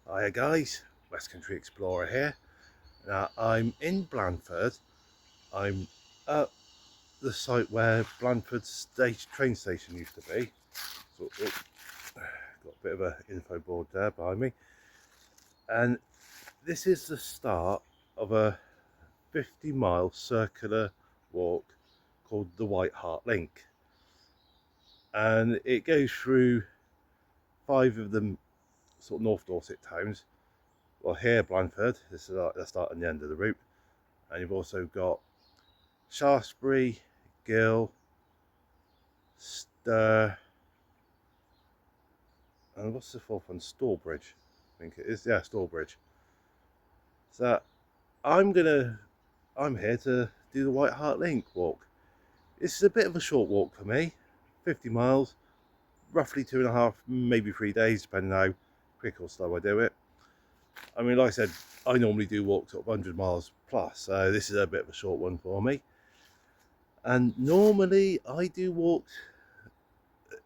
Hiya guys, West Country Explorer here. Now I'm in Blandford. I'm at the site where Blandford train station used to be. So, got a bit of an info board there behind me. And this is the start of a 50-mile circular walk called the Hart Link. And it goes through 5 of the sort of North Dorset towns. Well, here Blandford, this is the start and the end of the route. And you've also got Shaftesbury, Gill, Stir, and what's the fourth one? Stallbridge, I think it is. Yeah, Stallbridge. So I'm here to do the Hart Link walk. This is a bit of a short walk for me, 50 miles, roughly 2.5, maybe 3 days, depending how quick or slow I do it. I mean, like I said, I normally do walks of 100 miles plus, so this is a bit of a short one for me. And normally I do walks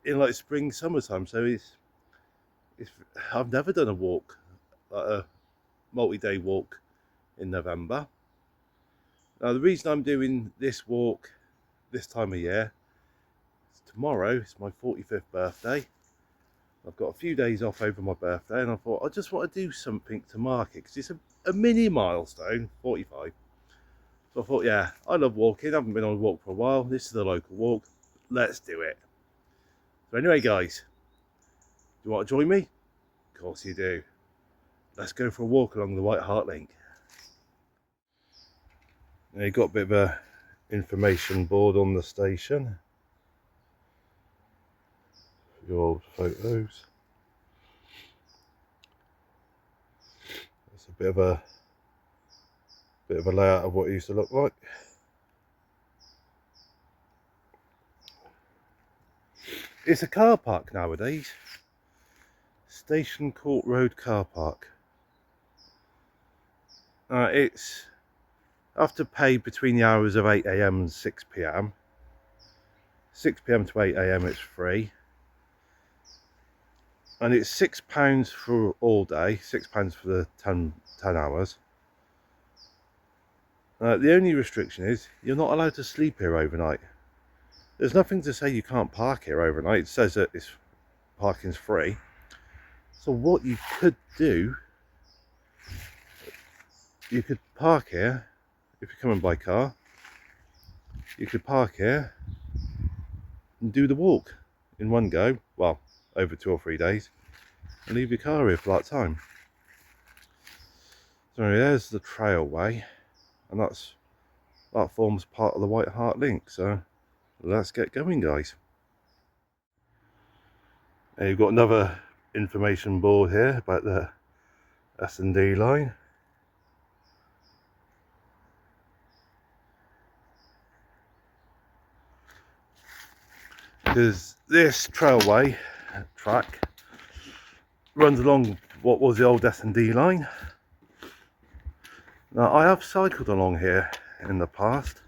in like spring, summertime, so I've never done a walk, like a multi-day walk in November. Now the reason I'm doing this walk this time of year is tomorrow is my 45th birthday. I've got a few days off over my birthday, and I thought I just want to do something to mark it, because it's a mini milestone, 45. So I thought, yeah, I love walking. I haven't been on a walk for a while. This is the local walk. Let's do it. So anyway, guys, do you want to join me? Of course you do. Let's go for a walk along the Hart Link. Now you've got a bit of a information board on the station. Your old photos. It's a bit of a layout of what it used to look like. It's a car park nowadays. Station Court Road car park. It's have to pay between the hours of 8 AM and 6 PM. 6 PM to 8 AM it's free. And it's £6 for all day, £6 for the 10 hours. The only restriction is you're not allowed to sleep here overnight. There's nothing to say you can't park here overnight. It says that parking's free. So what you could do, you could park here. If you're coming by car, you could park here and do the walk in one go, well, over 2 or 3 days, and leave your car here for that time. So there's the trailway, and that forms part of the Hart Link. So let's get going, guys. Now you've got another information board here about the S&D line. Because this trailway track runs along what was the old S&D line. Now I have cycled along here in the past.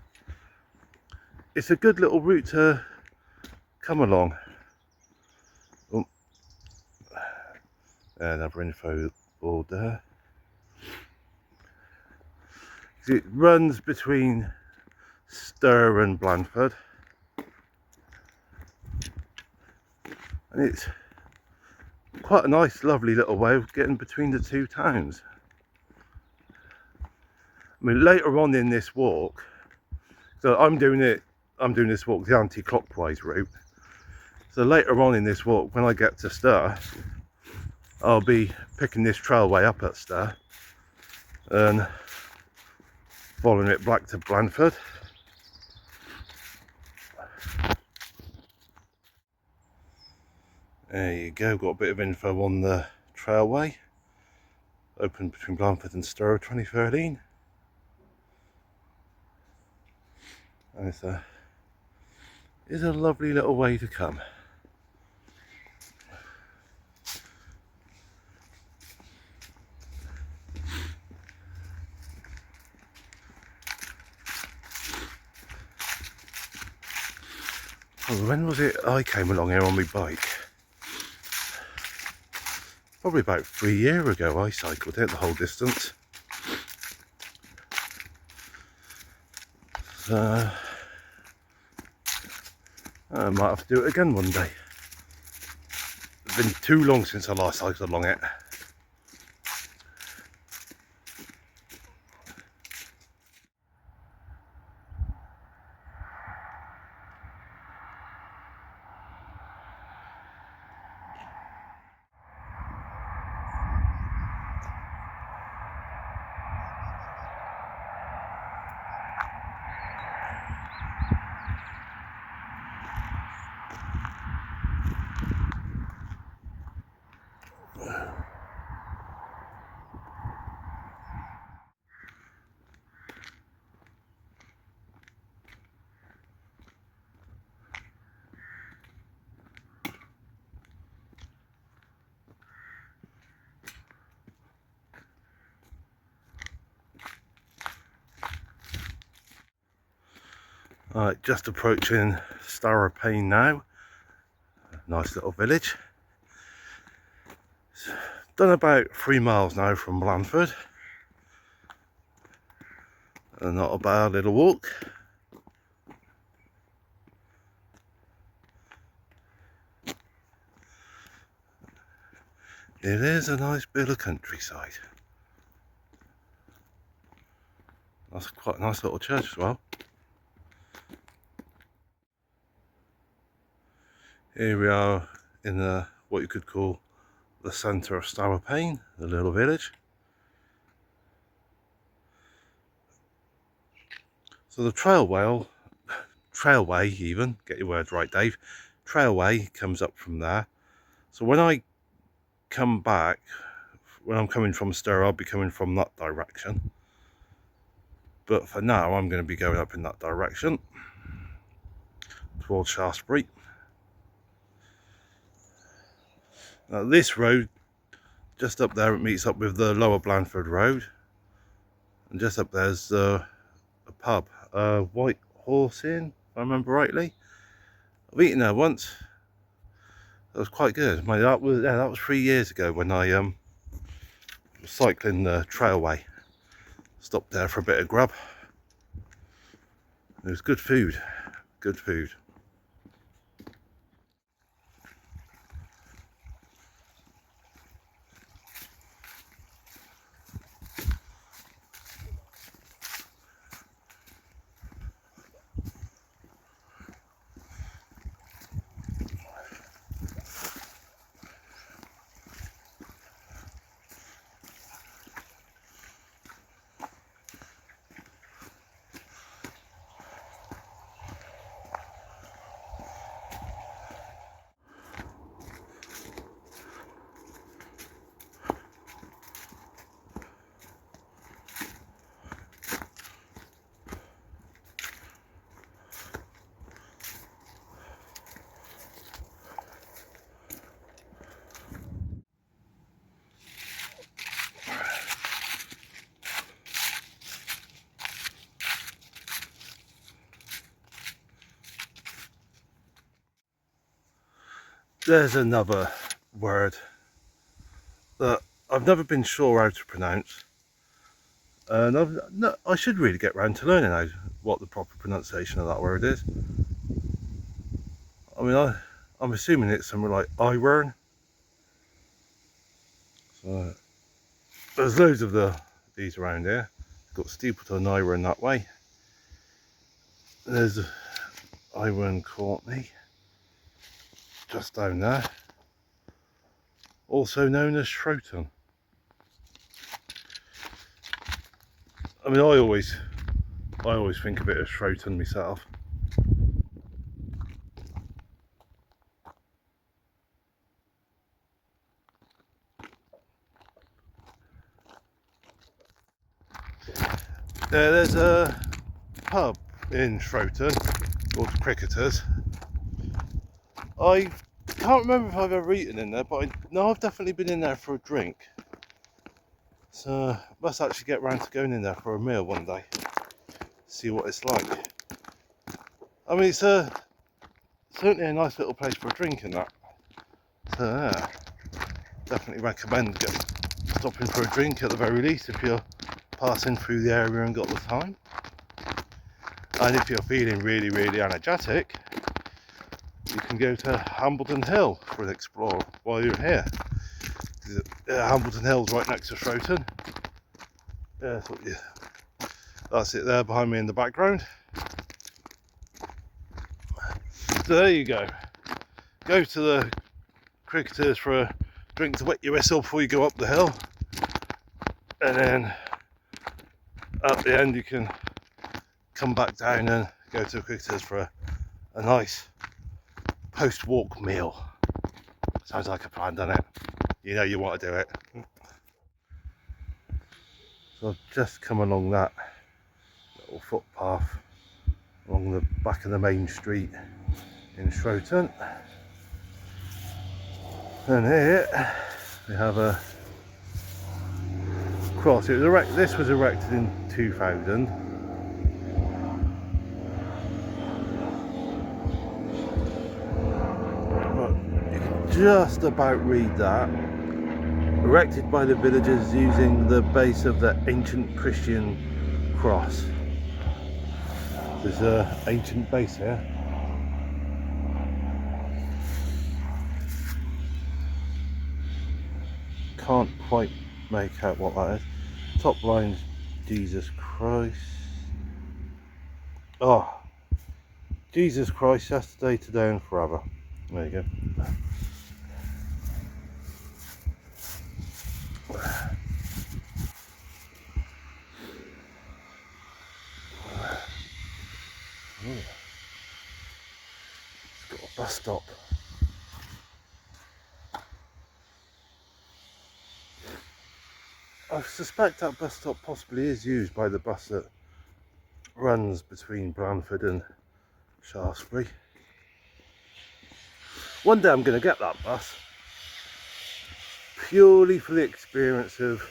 It's a good little route to come along. Oh, another info board there. It runs between Stir and Blandford. And it's quite a nice, lovely little way of getting between the two towns. I mean, later on in this walk, so I'm doing this walk the anti-clockwise route. So later on in this walk, when I get to Stir, I'll be picking this trailway up at Stir and following it back to Blandford. There you go, got a bit of info on the trailway. Opened between Blandford and Stir 2013. And it's a lovely little way to come. Oh, when was it I came along here on my bike? Probably about 3 years ago I cycled it the whole distance. So I might have to do it again one day. It's been too long since I last cycled along it. Right, just approaching Starropane now. Nice little village. Done about 3 miles now from Blandford. And not a bad little walk. It is a nice bit of countryside. That's quite a nice little church as well. Here we are in what you could call the centre of Starropane, the little village. So the trailway even, get your words right Dave, trailway comes up from there. So when I come back, when I'm coming from Stir, I'll be coming from that direction. But for now I'm going to be going up in that direction, towards Shaftesbury. Now this road, just up there, it meets up with the lower Blandford road. And just up there's a pub, White Horse Inn, if I remember rightly. I've eaten there once. That was quite good. That was 3 years ago when I was cycling the trailway. Stopped there for a bit of grub. It was good food, good food. There's another word that I've never been sure how to pronounce, and I should really get round to learning what the proper pronunciation of that word is. I mean, I'm assuming it's something like iron. So there's loads of these around here. Got Steepleton Iron that way. There's Iron Courtney just down there, also known as Shroughton. I mean, I always think of it as Shroughton myself. There's a pub in Shroughton called Cricketers. I can't remember if I've ever eaten in there, but I know I've definitely been in there for a drink. So must actually get round to going in there for a meal one day, see what it's like. I mean, it's certainly a nice little place for a drink and that. So yeah. definitely recommend stopping for a drink at the very least if you're passing through the area and got the time. And if you're feeling really, really energetic, you can go to Hambledon Hill for an explore while you're here. Hambledon Hill's right next to Shroton. That's it there behind me in the background. So there you go. Go to the cricketers for a drink to wet your whistle before you go up the hill. And then at the end you can come back down and go to the cricketers for a nice post-walk meal. Sounds like a plan, doesn't it? You know you want to do it. So I've just come along that little footpath along the back of the main street in Shroton. And here we have a cross. This was erected in 2000. But you can just about read that. Erected by the villagers using the base of the ancient Christian cross. There's an ancient base here. Can't quite make out what that is. Top line's Jesus Christ. Oh, Jesus Christ, yesterday, today and forever. There you go. Oh. It's got a bus stop. I suspect that bus stop possibly is used by the bus that runs between Blandford and Shaftesbury. One day I'm going to get that bus, purely for the experience of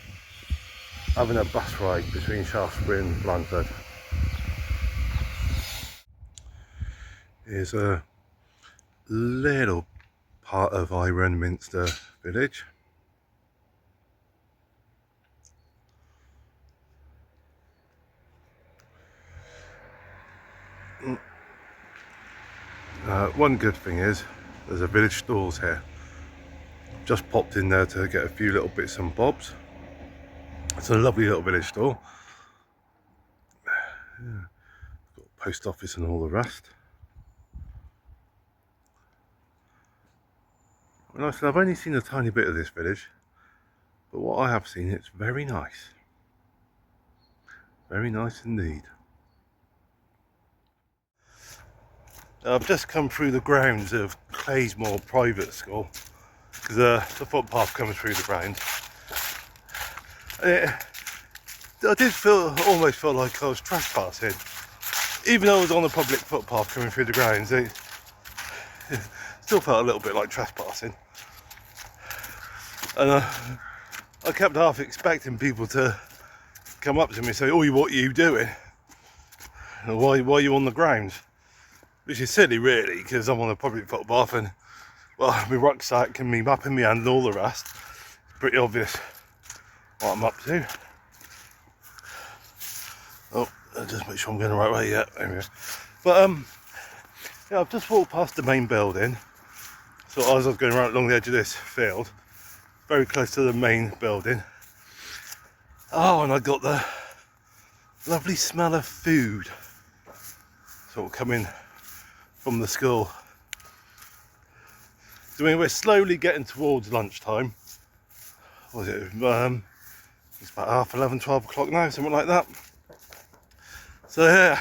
having a bus ride between Shaftesbury and Blandford. Here's a little part of Ironminster village. One good thing is there's a village stores here. Just popped in there to get a few little bits and bobs. It's a lovely little village store. Yeah. Got a post office and all the rest. And like I said, I've only seen a tiny bit of this village, but what I have seen, it's very nice. Very nice indeed. I've just come through the grounds of Claysmore Private School, because the footpath comes through the grounds. I did almost feel like I was trespassing, even though I was on a public footpath coming through the grounds. It still felt a little bit like trespassing, and I kept half expecting people to come up to me and say, "Oh, what are you doing? Why are you on the grounds?" Which is silly, really, because I'm on a public footpath and, well, my rucksack and my map in my hand and all the rest. It's pretty obvious what I'm up to. Oh, I'll just make sure I'm going the right way. Yeah, anyway. But yeah, I've just walked past the main building. So as I was going right along the edge of this field, very close to the main building. Oh, and I got the lovely smell of food sort of coming from the school. So I mean, we're slowly getting towards lunchtime. What was it? It's about 11:30, 12 o'clock now, something like that. So yeah,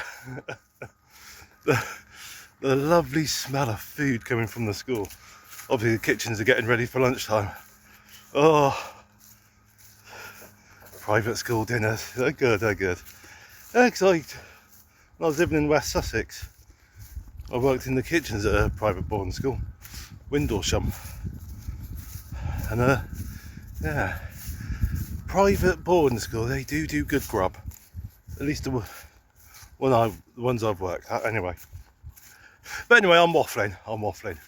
the lovely smell of food coming from the school. Obviously the kitchens are getting ready for lunchtime. Oh, private school dinners, they're good, they're good. When I was living in West Sussex, I worked in the kitchens at a private boarding school, Windlesham. And yeah, private boarding school, they do good grub. At least the ones I've worked at, anyway. But anyway, I'm waffling.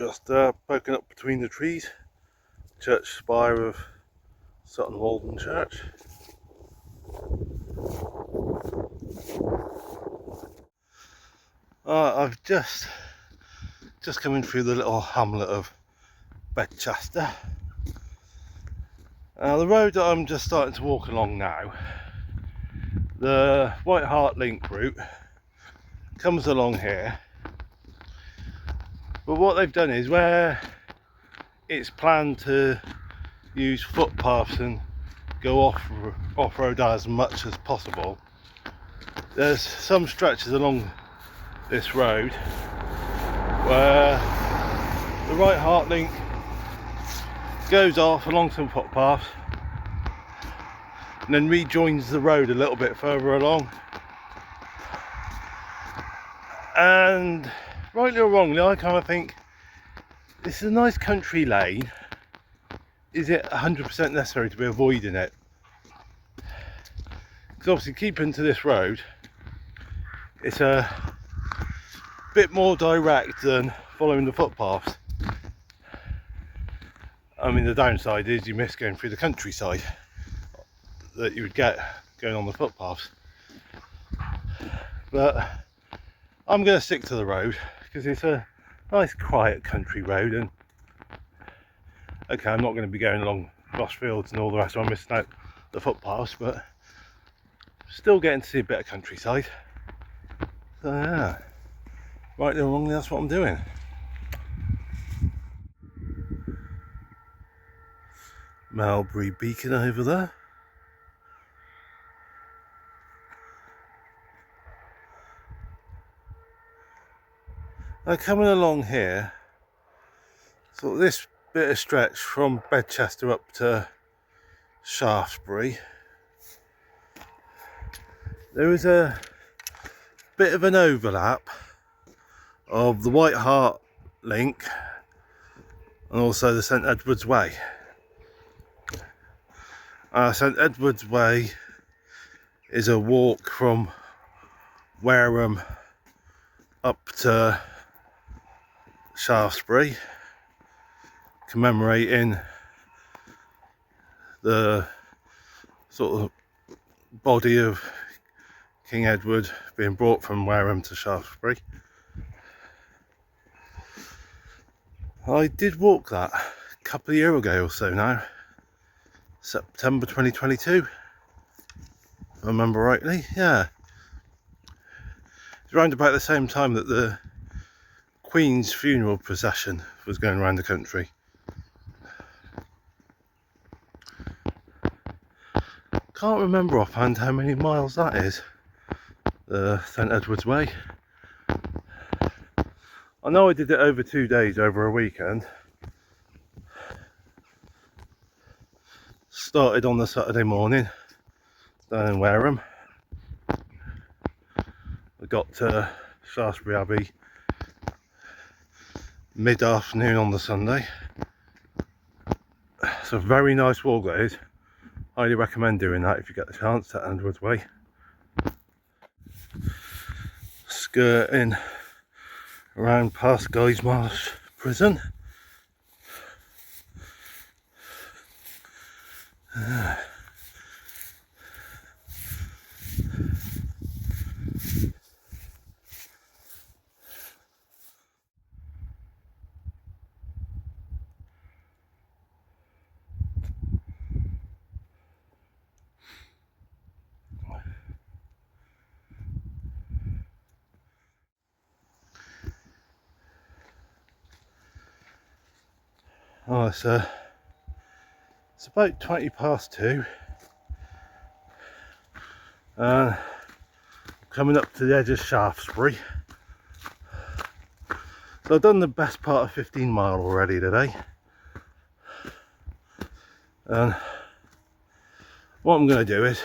Just poking up between the trees, church spire of Sutton Walden Church. I've just coming through the little hamlet of Bedchester. The road that I'm just starting to walk along now, the White Hart Link route, comes along here. But what they've done is, where it's planned to use footpaths and go off-road as much as possible, there's some stretches along this road where the Right Hart Link goes off along some footpaths and then rejoins the road a little bit further along. And rightly or wrongly, I kind of think this is a nice country lane. Is it 100% necessary to be avoiding it? Because obviously, keeping to this road, it's a bit more direct than following the footpaths. I mean, the downside is you miss going through the countryside that you would get going on the footpaths. But I'm going to stick to the road because it's a nice quiet country road, and okay, I'm not going to be going along cross fields and all the rest, so I'm missing out the footpaths, but still getting to see a bit of countryside. So yeah, rightly or wrongly, that's what I'm doing. Melbury Beacon over there. Now coming along here, so this bit of stretch from Bedchester up to Shaftesbury, there is a bit of an overlap of the White Hart Link and also the St Edward's Way. St Edward's Way is a walk from Wareham up to Shaftesbury, commemorating the sort of body of King Edward being brought from Wareham to Shaftesbury. I did walk that a couple of years ago or so now, September 2022, if I remember rightly. Yeah, it's around about the same time that the Queen's funeral procession was going around the country. Can't remember offhand how many miles that is, the St Edward's Way. I know I did it over 2 days, over a weekend. Started on the Saturday morning down in Wareham. I got to Shaftesbury Abbey mid-afternoon on the Sunday. It's a very nice walk that is. Highly recommend doing that if you get the chance, to Edward's Way. Skirting around past Guy's Marsh Prison. Oh, it's about 2:20. Coming up to the edge of Shaftesbury. So I've done the best part of 15 mile already today. And what I'm going to do is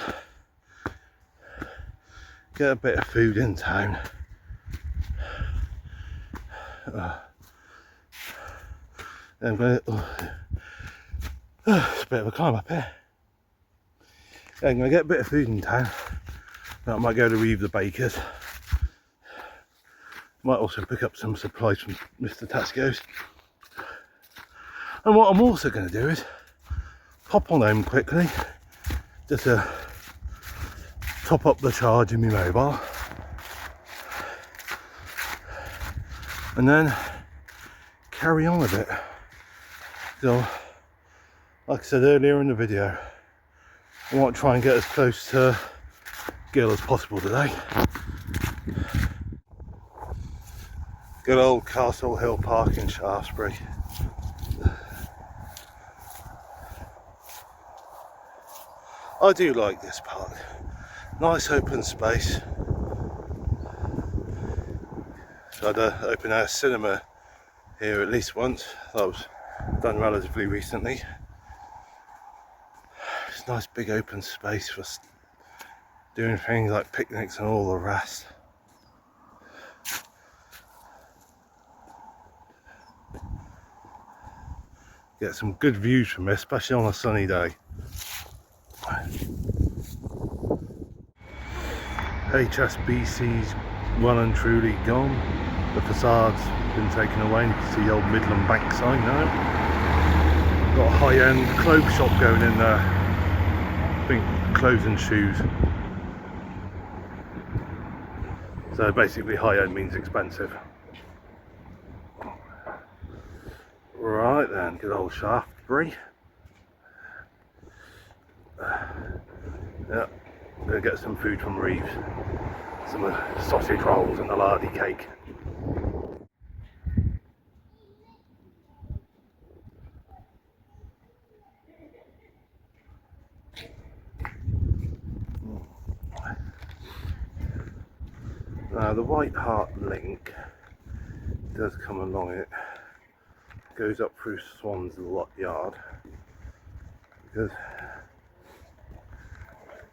get a bit of food in town. I'm going to, it's a bit of a climb up here. I'm going to get a bit of food in town. I might go to Reeve the Baker's. Might also pick up some supplies from Mr. Tesco's. And what I'm also going to do is pop on home quickly, just to top up the charge in my mobile, and then carry on a bit. So, like I said earlier in the video, I want to try and get as close to Gill as possible today. Good old Castle Hill Park in Shaftesbury. I do like this park. Nice open space. So I had an open air cinema here at least once. That was done relatively recently. It's a nice big open space for doing things like picnics and all the rest. Get some good views from this, especially on a sunny day. HSBC's well and truly gone. The facade's been taken away. You can see the old Midland Bank sign now. Got a high-end clothes shop going in there. I think clothes and shoes. So basically high-end means expensive. Right then, good old Shaftesbury. Yeah, I'm going to get some food from Reeves. Some sausage rolls and a lardy cake. Now the White Hart link does come along it. Goes up through Swan's lot yard, because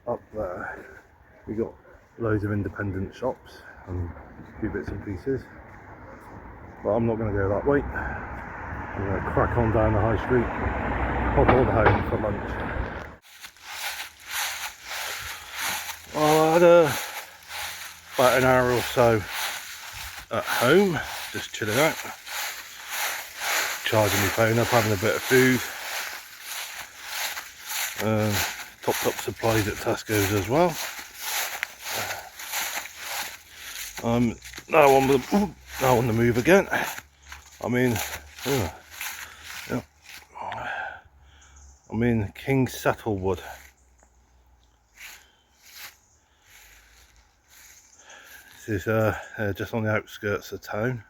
up there we got loads of independent shops and a few bits and pieces, but I'm not going to go that way. I'm going to crack on down the high street, pop on home for lunch. I had about an hour or so at home, just chilling out, charging my phone up, having a bit of food, topped up supplies at Tesco's as well. Now on the move again. I'm in King Settlewood. This is just on the outskirts of town,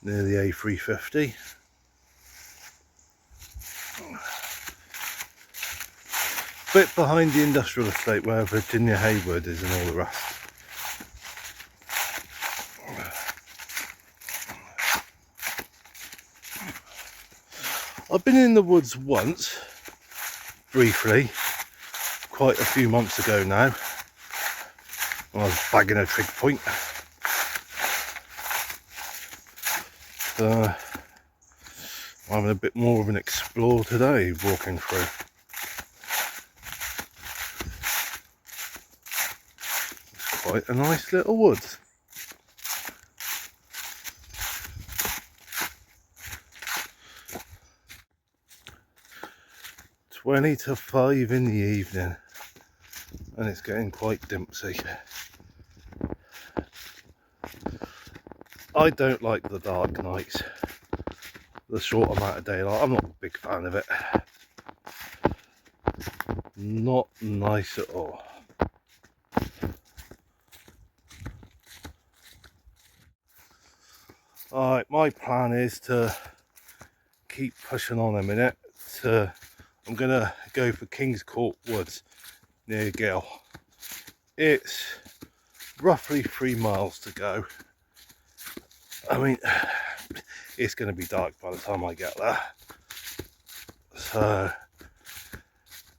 near the A350. Bit behind the industrial estate where Virginia Hayward is and all the rest. I've been in the woods once, briefly, quite a few months ago now. I was bagging a trig point. So I'm having a bit more of an explore today, walking through. It's quite a nice little woods. Twenty to 5 in the evening, and it's getting quite dimpsy. I don't like the dark nights, the short amount of daylight. I'm not a big fan of it. Not nice at all. Alright, my plan is to keep pushing on a minute. I'm gonna go for King's Court Woods near Gill. It's roughly 3 miles to go. I mean, it's going to be dark by the time I get there. So,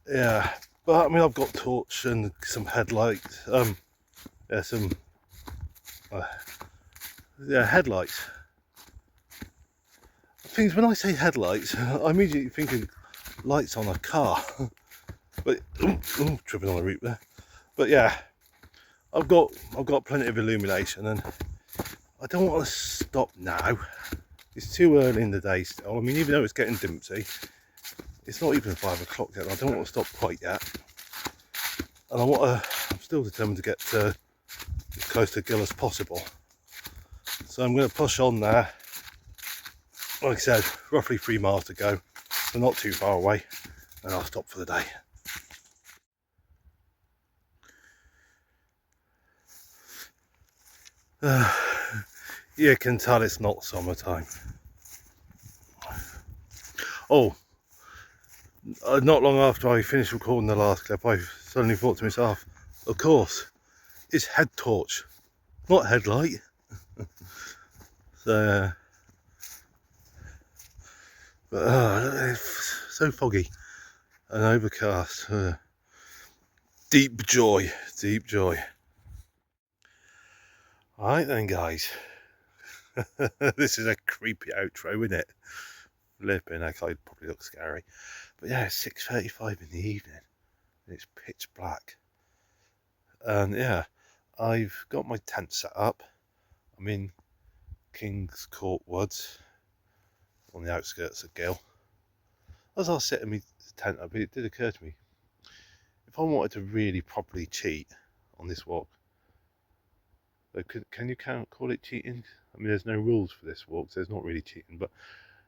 yeah. But I mean, I've got torch and some headlights. Headlights. Things, when I say headlights, I immediately think of lights on a car. But tripping on the route there. But yeah, I've got plenty of illumination, and I don't want to stop now. It's too early in the day still. I mean, even though it's getting dimpsy, it's not even 5 o'clock yet. I don't want to stop quite yet. And I'm still determined to get as close to Gill as possible. So I'm going to push on there. Like I said, roughly 3 miles to go. So not too far away. And I'll stop for the day. You can tell it's not summertime. Oh, not long after I finished recording the last clip, I suddenly thought to myself, of course, it's head torch, not headlight. So, but it's so foggy and overcast. Deep joy, deep joy. Alright then, guys. This is a creepy outro, isn't it? Flipping heck, I'd probably look scary. But yeah, it's 6:35 in the evening. And it's pitch black. And yeah, I've got my tent set up. I'm in King's Court Woods on the outskirts of Gill. As I was setting my tent up, it did occur to me, if I wanted to really properly cheat on this walk, can you call it cheating? I mean, there's no rules for this walk, so it's not really cheating. But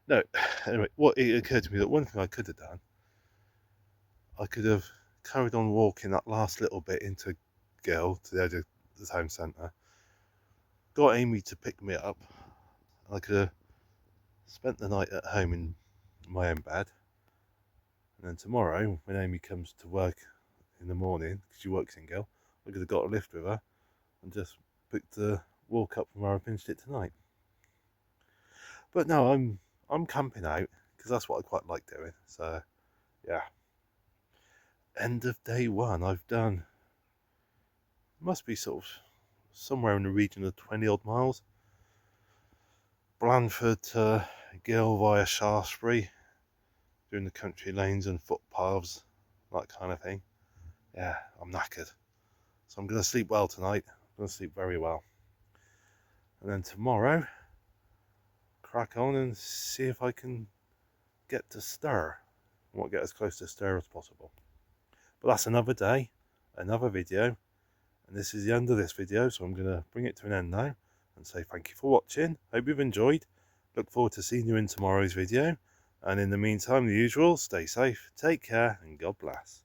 no, anyway, it occurred to me that one thing I could have done, I could have carried on walking that last little bit into Gill to the edge of the town centre, got Amy to pick me up. I could have spent the night at home in my own bed, and then tomorrow, when Amy comes to work in the morning, because she works in Gill, I could have got a lift with her and just picked the walk up from where I finished it tonight. But no, I'm camping out because that's what I quite like doing. So yeah, end of day one. I've done, must be sort of somewhere in the region of 20 odd miles. Blandford to Gill via Shaftesbury, doing the country lanes and footpaths, that kind of thing. Yeah, I'm knackered. So I'm going to sleep well tonight. I'm going to sleep very well. And then tomorrow, crack on and see if I can get to Stir. I want to get as close to Stir as possible. But that's another day, another video. And this is the end of this video, so I'm going to bring it to an end now and say thank you for watching. Hope you've enjoyed. Look forward to seeing you in tomorrow's video. And in the meantime, the usual, stay safe, take care, and God bless.